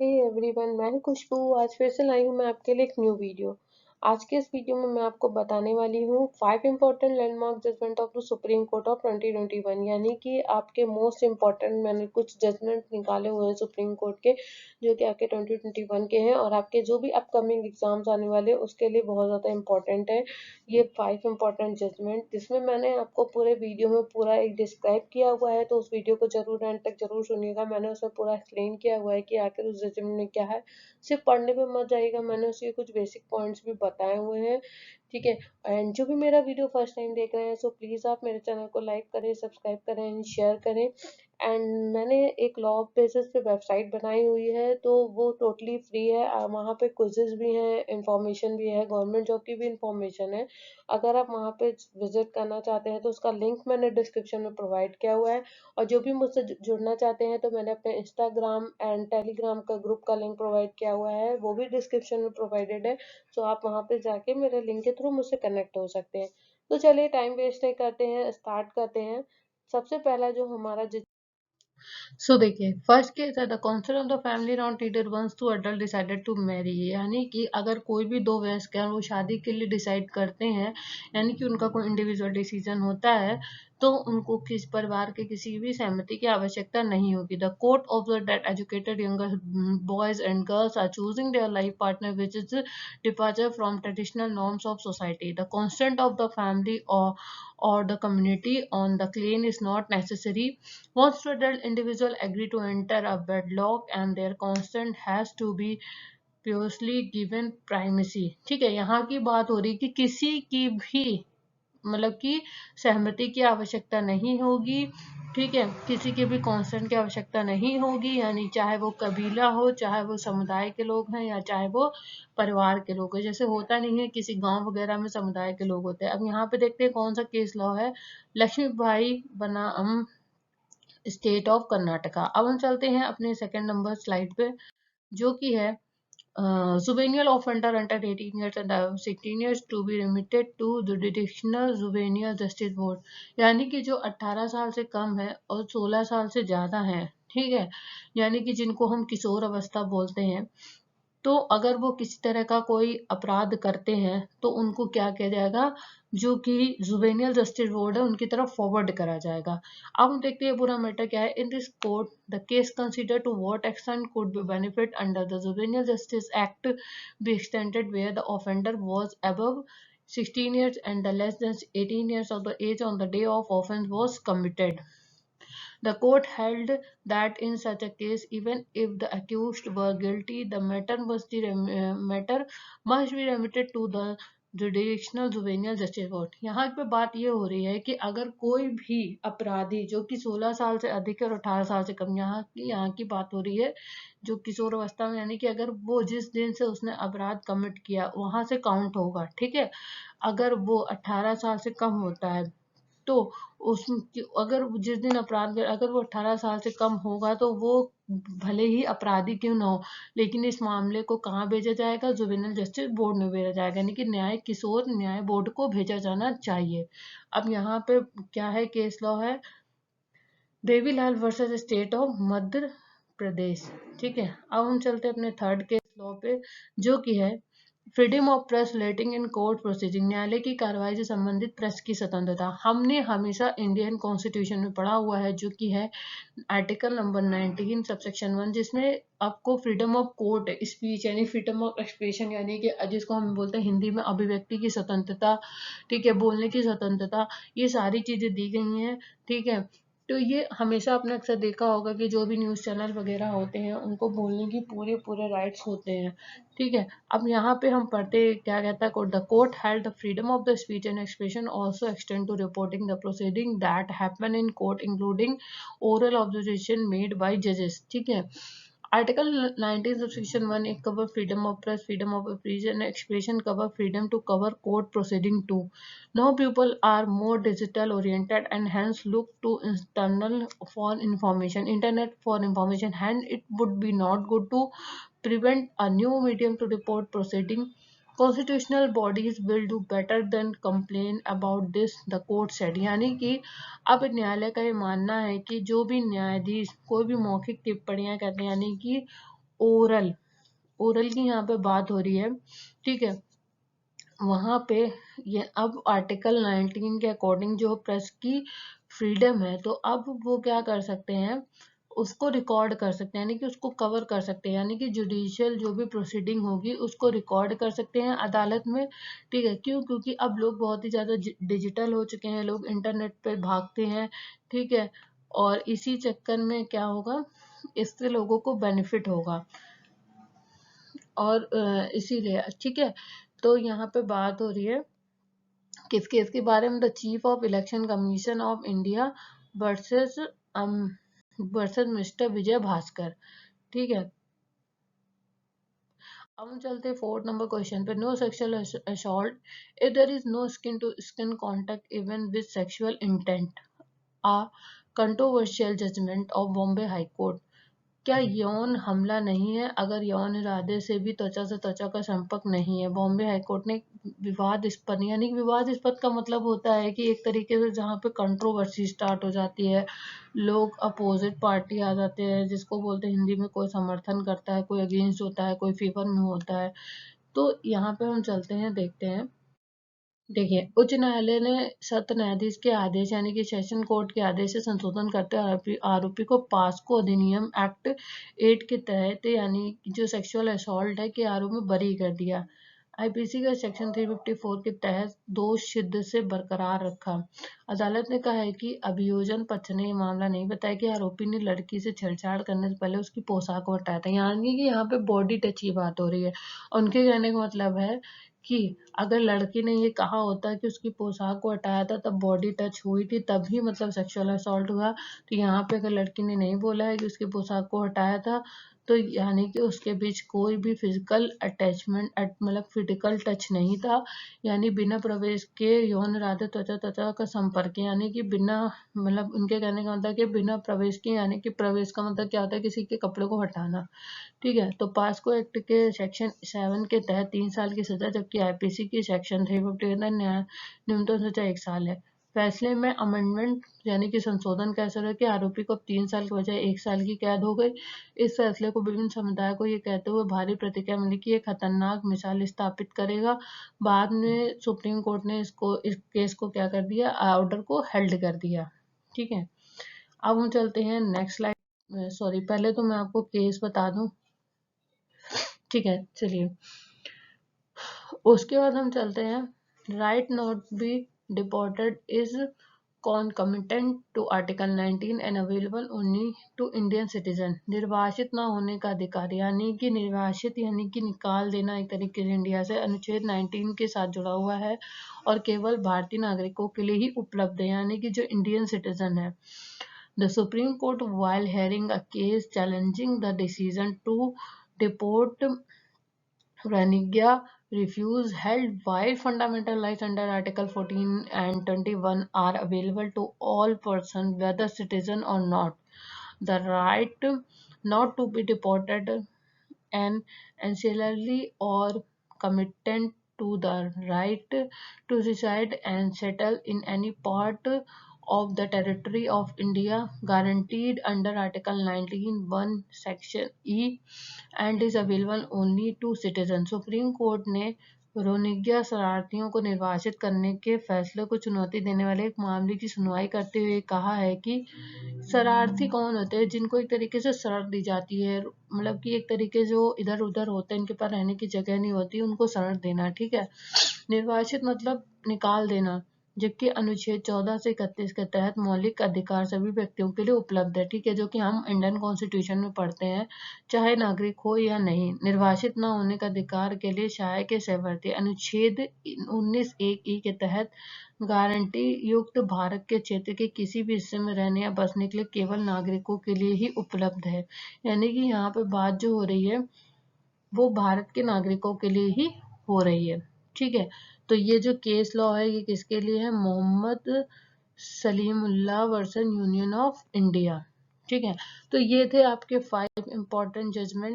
Hey everyone, मैं हूं खुशबू। आज फिर से लाई हूं मैं आपके लिए एक न्यू वीडियो। आज के इस वीडियो में मैं आपको बताने वाली हूँ 5 important landmark judgement of the Supreme Court of 2021, यानी कि आपके मोस्ट इम्पोर्टेंट मैंने कुछ जजमेंट निकाले हुए हैं सुप्रीम कोर्ट के, जो कि आपके 2021 के हैं और आपके जो भी अपकमिंग एग्जाम्स आने वाले हैं उसके लिए बहुत ज़्यादा इम्पोर्टेंट है ये 5 इम्पोर्टेंट जजमेंट, जिसमें मैंने आपको पूरे वीडियो में पूरा एक डिस्क्राइब किया हुआ है। तो उस वीडियो को जरूर एंड तक जरूर सुनिएगा। मैंने उसमें पूरा एक्सप्लेन किया हुआ है कि आखिर उस जजमेंट में क्या है। सिर्फ पढ़ने पे मत जाइएगा, मैंने उसके कुछ बेसिक पॉइंट्स भी बताए हुए हैं। ठीक है। एंड जो भी मेरा वीडियो फर्स्ट टाइम देख रहे हैं, सो प्लीज़ आप मेरे चैनल को लाइक करें, सब्सक्राइब करें एंड शेयर करें। एंड मैंने एक लॉ बेसिस पे वेबसाइट बनाई हुई है, तो वो टोटली फ्री है। वहाँ पे क्विजेस भी हैं, इंफॉर्मेशन भी है, गवर्नमेंट जॉब की भी इंफॉर्मेशन है। अगर आप वहाँ पे विजिट करना चाहते हैं तो उसका लिंक मैंने डिस्क्रिप्शन में प्रोवाइड किया हुआ है। और जो भी मुझसे जुड़ना चाहते हैं तो मैंने अपने इंस्टाग्राम एंड टेलीग्राम का ग्रुप का लिंक प्रोवाइड किया हुआ है, वो भी डिस्क्रिप्शन में प्रोवाइडेड है। सो आप वहाँ पे जाके मेरे लिंक के थ्रू मुझसे कनेक्ट हो सकते हैं। तो चलिए टाइम वेस्ट नहीं करते हैं, स्टार्ट करते हैं। सबसे पहला जो हमारा सो देखिए, फर्स्ट केस है the council of the family not leader once two adult decided to marry, यानी कि अगर कोई भी दो वयस्क हैं वो शादी के लिए डिसाइड करते हैं, यानी कि उनका कोई इंडिविजुअल डिसीजन होता है, तो उनको किस परिवार के किसी भी सहमति की आवश्यकता नहीं होगी। The court of the date educated younger boys and girls are choosing their life partner which is departure from traditional norms of society. The consent of the family or the community on the claim is not necessary. Once two adult individuals agree to enter a wedlock and their consent has to be purely given primacy। ठीक है, यहाँ की बात हो रही कि किसी की भी मतलब कि सहमति की आवश्यकता नहीं होगी। ठीक है, किसी के भी कॉन्सेंट की आवश्यकता नहीं होगी, यानी चाहे वो कबीला हो, चाहे वो समुदाय के लोग हैं, या चाहे वो परिवार के लोग हैं। जैसे होता नहीं है किसी गांव वगैरह में समुदाय के लोग होते हैं। अब यहाँ पे देखते हैं कौन सा केस लॉ है। लक्ष्मी भाई बनाम स्टेट ऑफ कर्नाटका। अब हम चलते हैं अपने सेकंड नंबर स्लाइड पे, जो कि है juvenile offender under 18 years and above 16 years to be remitted to the jurisdictional juvenile justice board, यानी कि जो 18 साल से कम है और 16 साल से ज्यादा है। ठीक है, यानी कि जिनको हम किशोर अवस्था बोलते हैं, तो अगर वो किसी तरह का कोई अपराध करते हैं तो उनको क्या किया जाएगा, जो कि जुवेनियल जस्टिस बोर्ड है उनकी तरफ फॉरवर्ड करा जाएगा। अब हम देखते हैं पूरा मैटर क्या है। In this court the case consider to what extent could be benefit under the juvenile justice act be extended where the offender was above 16 years and the less than 18 years of the age on the day of offense was committed। The court held that in such a case, even if the accused were guilty, the matter must be remitted to the judicial juvenile justice board. यहाँ पे बात ये हो रही है कि अगर कोई भी अपराधी जो कि 16 साल से अधिक है और 18 साल से कम, यहाँ की बात हो रही है जो किशोर अवस्था में, यानी कि अगर वो जिस दिन से उसने अपराध कमिट किया वहां से काउंट होगा। ठीक है, अगर वो 18 साल से कम होता है तो उस अगर जिस दिन अपराध अगर वो 18 साल से कम होगा तो वो भले ही अपराधी क्यों ना हो, लेकिन इस मामले को कहाँ भेजा जाएगा, जुवेनाइल जस्टिस बोर्ड में भेजा जाएगा, यानी कि किशोर न्याय बोर्ड को भेजा जाना चाहिए। अब यहाँ पे क्या है, केस लॉ है Devilal versus state of Madhya Pradesh. ठीक है, अब हम चलते हैं अपने थर्ड केस लॉ पे, जो कि है freedom of press relating in court processing, न्यायालय की कार्रवाई से संबंधित प्रेस की स्वतंत्रता। हमने हमेशा इंडियन कॉन्स्टिट्यूशन में पढ़ा हुआ है, जो कि है आर्टिकल नंबर 19 सबसेक्शन 1, जिसमें आपको फ्रीडम ऑफ कोर्ट स्पीच यानी फ्रीडम ऑफ एक्सप्रेशन, यानी कि जिसको हम बोलते हैं हिंदी में अभिव्यक्ति की स्वतंत्रता, ठीक है, बोलने की स्वतंत्रता, ये सारी चीजें दी गई हैं। ठीक है, तो ये हमेशा आपने अक्सर देखा होगा कि जो भी न्यूज़ चैनल वगैरह होते हैं उनको बोलने की पूरे पूरे राइट्स होते हैं। ठीक है, अब यहाँ पे हम पढ़ते क्या कहता है court. The court held the freedom of the speech and expression also extend to reporting the proceeding that happen in court including oral observation made by जजेस। ठीक है, आर्टिकल 19 subsection 1 एक cover freedom of press, freedom of expression cover freedom to cover court proceeding too. Now people are more digital oriented and hence look to internet for information, and it would be not good to prevent a new medium to report proceeding. Constitutional bodies will do better than complain about this, the court said। यानी कि अब न्यायालय का ये मानना है कि जो भी न्यायाधीश कोई भी मौखिक टिप्पणियां करते हैं, यानी कि ओरल की यहाँ पे बात हो रही है, ठीक है। वहां पे ये अब आर्टिकल 19 के अकॉर्डिंग जो प्रेस की फ्रीडम है, तो अब वो क्या कर सकते हैं, उसको रिकॉर्ड कर सकते हैं, यानी कि उसको कवर कर सकते हैं, यानी कि जुडिशियल जो भी प्रोसीडिंग होगी उसको रिकॉर्ड कर सकते हैं अदालत में, ठीक है। क्यों? क्योंकि अब लोग बहुत ही ज्यादा डिजिटल हो चुके हैं, लोग इंटरनेट पे भागते हैं, ठीक है। और इसी चक्कर में क्या होगा, इससे लोगों को बेनिफिट होगा, और इसीलिए, ठीक है। तो यहाँ पे बात हो रही है किस केस के बारे में, the chief of election commission of India versus mister Vijay Bhaskar, ठीक है। अब हम चलते हैं 4 नंबर क्वेश्चन पे, no sexual assault if there is no skin to skin contact even with sexual intent, a controversial judgment of Bombay high court. क्या यौन हमला नहीं है अगर यौन इरादे से भी त्वचा से त्वचा का संपर्क नहीं है? बॉम्बे हाईकोर्ट ने विवादास्पद, यानी कि विवादास्पद का मतलब होता है कि एक तरीके से जहाँ पे कंट्रोवर्सी स्टार्ट हो जाती है, लोग अपोजिट पार्टी आ जाते हैं, जिसको बोलते हैं हिंदी में, कोई समर्थन करता है, कोई अगेंस्ट होता है, कोई फेवर में होता है। तो यहाँ पे हम चलते हैं, देखते हैं। देखिए, उच्च न्यायालय ने सत्र न्यायाधीश के आदेश, यानी कि सेशन कोर्ट के आदेश से संशोधन करते हुए आरोपी को पास्को अधिनियम एक्ट 8 के तहत, यानी जो सेक्सुअल असॉल्ट है के आरोप में बरी कर दिया। आईपीसी का सेक्शन 354 के तहत दोष सिद्ध से बरकरार रखा। अदालत ने कहा है कि अभियोजन पक्ष ने यह मामला नहीं बताया कि आरोपी ने लड़की से छेड़छाड़ करने से पहले उसकी पोशाक को हटाया था, यानी कि यहाँ पे बॉडी टच की बात हो रही है। उनके कहने का मतलब है कि अगर लड़की ने ये कहा होता कि उसकी पोशाक को हटाया था, तब बॉडी टच हुई थी, तभी मतलब सेक्सुअल असॉल्ट हुआ। तो यहाँ पे अगर लड़की ने नहीं बोला है कि उसकी पोशाक को हटाया था, तो यानी कि उसके बीच कोई भी फिजिकल अटैचमेंट, मतलब फिजिकल टच नहीं था, यानी बिना प्रवेश के यौन इरादे त्वचा त्वचा का संपर्क, यानी कि बिना, मतलब उनके कहने का मतलब कि बिना प्रवेश के, यानी कि प्रवेश का मतलब क्या होता है, किसी के कपड़े को हटाना, ठीक है। तो पास्को एक्ट के सेक्शन 7 के तहत 3 साल की सजा, जबकि आईपीसी की सेक्शन 350 के तहत न्यूनतम सजा 1 साल है। फैसले में अमेंडमेंट, यानी कि संशोधन कैसे रहा कि आरोपी को अब 3 साल के बजाय 1 साल की कैद हो गई। इस फैसले को विभिन्न समुदाय को ये कहते हुए भारी प्रतिक्रिया मिली कि ये खतरनाक मिसाल स्थापित करेगा। बाद में सुप्रीम कोर्ट ने इस केस को क्या कर दिया, ऑर्डर को हेल्ड कर दिया, ठीक है। अब हम चलते हैं नेक्स्ट स्लाइड, सॉरी, पहले तो मैं आपको केस बता दूं, ठीक है, चलिए। उसके बाद हम चलते हैं, right not be deported is concomitant to article 19 and available only to Indian citizen. निर्वासित न होने का अधिकार, यानी कि निर्वासित यानी कि निकाल देना एक तरीके से इंडिया से, अनुच्छेद 19 के साथ जुड़ा हुआ है और केवल भारतीय नागरिकों के लिए ही उपलब्ध है, यानी कि जो इंडियन सिटीजन है। The Supreme Court, while hearing a case challenging the decision to deport Rohingya refugees held, while fundamental rights under Article 14 and 21 are available to all persons, whether citizen or not. The right not to be deported and ancillary or committed to the right to reside and settle in any part of the territory of India guaranteed under Article 19(1) Section E and is available only to citizens. Supreme court ने Rohingya शरणार्थियों को निर्वासित करने के फैसले को चुनौती देने वाले एक मामले की सुनवाई करते हुए कहा है कि शरणार्थी कौन होते हैं, जिनको एक तरीके से शरण दी जाती है, मतलब कि एक तरीके जो इधर उधर होते हैं, इनके पास रहने की जगह नहीं होती, उनको शरण देना, ठीक है। निर्वासित मतलब निकाल देना, जबकि अनुच्छेद 14 से 31 के तहत मौलिक अधिकार सभी व्यक्तियों के लिए उपलब्ध है, ठीक है, जो कि हम इंडियन कॉन्स्टिट्यूशन में पढ़ते हैं, चाहे नागरिक हो या नहीं। निर्वासित न होने का अधिकार के लिए सहायक के सेवर्ती अनुच्छेद 19(1) के तहत गारंटी युक्त भारत के क्षेत्र के किसी भी हिस्से में रहने या बसने के लिए केवल नागरिकों के लिए ही उपलब्ध है, यानी कि यहाँ पे बात जो हो रही है वो भारत के नागरिकों के लिए ही हो रही है, ठीक है। तो ये जो केस लॉ है ये किसके लिए है, Mohammad Salimullah versus Union of India, ठीक है। तो ये थे आपके 5 इंपॉर्टेंट जजमेंट।